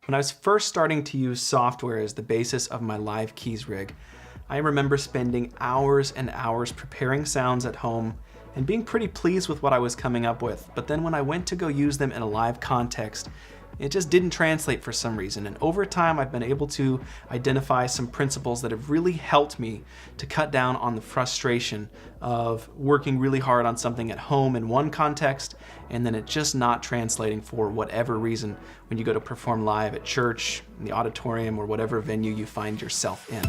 When I was first starting to use software as the basis of my Live Keys rig, I remember spending hours and hours preparing sounds at home and being pretty pleased with what I was coming up with. But then when I went to go use them in a live context, it just didn't translate for some reason. And over time, I've been able to identify some principles that have really helped me to cut down on the frustration of working really hard on something at home in one context, and then it just not translating for whatever reason when you go to perform live at church, in the auditorium, or whatever venue you find yourself in.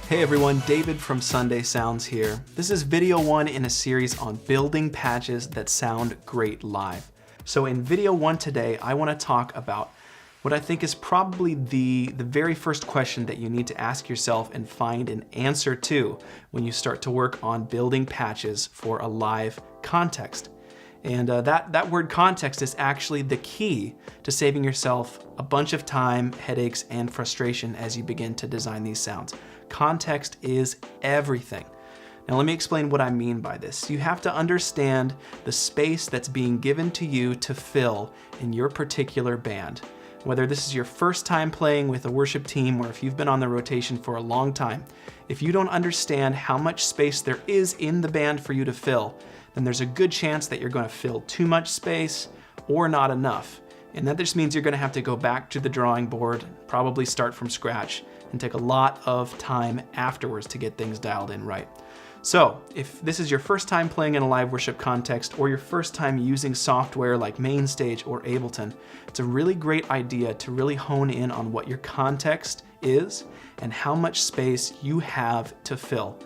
Hey everyone, David from Sunday Sounds here. This is video 1 in a series on building patches that sound great live. So in video 1 today, I want to talk about what I think is probably the very first question that you need to ask yourself and find an answer to when you start to work on building patches for a live context. And that word context is actually the key to saving yourself a bunch of time, headaches, and frustration as you begin to design these sounds. Context is everything. Now let me explain what I mean by this. You have to understand the space that's being given to you to fill in your particular band. Whether this is your first time playing with a worship team or if you've been on the rotation for a long time, if you don't understand how much space there is in the band for you to fill, then there's a good chance that you're going to fill too much space or not enough. And that just means you're going to have to go back to the drawing board, probably start from scratch, and take a lot of time afterwards to get things dialed in right. So if this is your first time playing in a live worship context or your first time using software like MainStage or Ableton, it's a really great idea to really hone in on what your context is and how much space you have to fill.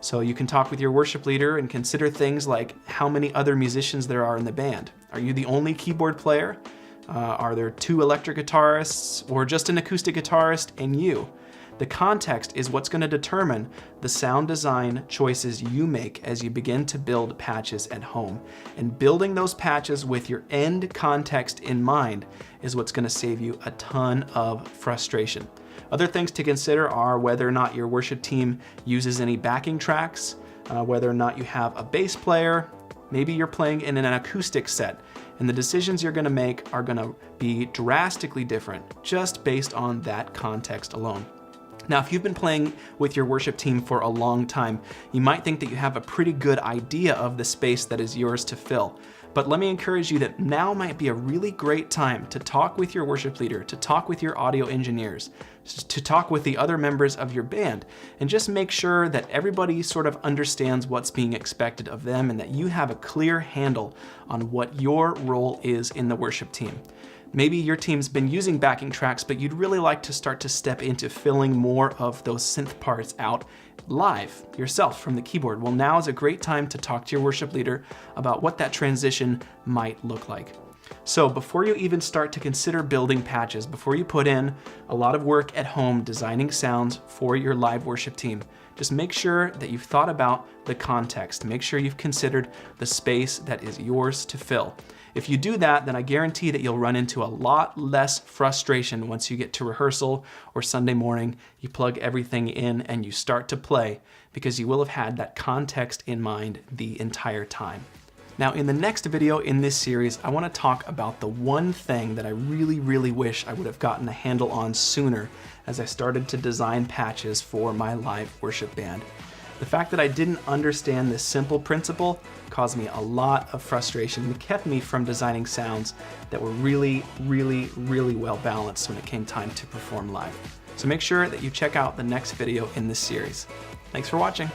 So you can talk with your worship leader and consider things like how many other musicians there are in the band. Are you the only keyboard player? Are there 2 electric guitarists or just an acoustic guitarist and you? The context is what's going to determine the sound design choices you make as you begin to build patches at home. And building those patches with your end context in mind is what's going to save you a ton of frustration. Other things to consider are whether or not your worship team uses any backing tracks, whether or not you have a bass player, maybe you're playing in an acoustic set, and the decisions you're going to make are going to be drastically different just based on that context alone. Now, if you've been playing with your worship team for a long time, you might think that you have a pretty good idea of the space that is yours to fill. But let me encourage you that now might be a really great time to talk with your worship leader, to talk with your audio engineers, to talk with the other members of your band, and just make sure that everybody sort of understands what's being expected of them and that you have a clear handle on what your role is in the worship team. Maybe your team's been using backing tracks, but you'd really like to start to step into filling more of those synth parts out live yourself from the keyboard. Well, now is a great time to talk to your worship leader about what that transition might look like. So before you even start to consider building patches, before you put in a lot of work at home designing sounds for your live worship team, just make sure that you've thought about the context. Make sure you've considered the space that is yours to fill. If you do that, then I guarantee that you'll run into a lot less frustration once you get to rehearsal or Sunday morning, you plug everything in and you start to play because you will have had that context in mind the entire time. Now, in the next video in this series, I want to talk about the one thing that I really wish I would have gotten a handle on sooner as I started to design patches for my live worship band. The fact that I didn't understand this simple principle caused me a lot of frustration and kept me from designing sounds that were really well balanced when it came time to perform live. So make sure that you check out the next video in this series. Thanks for watching.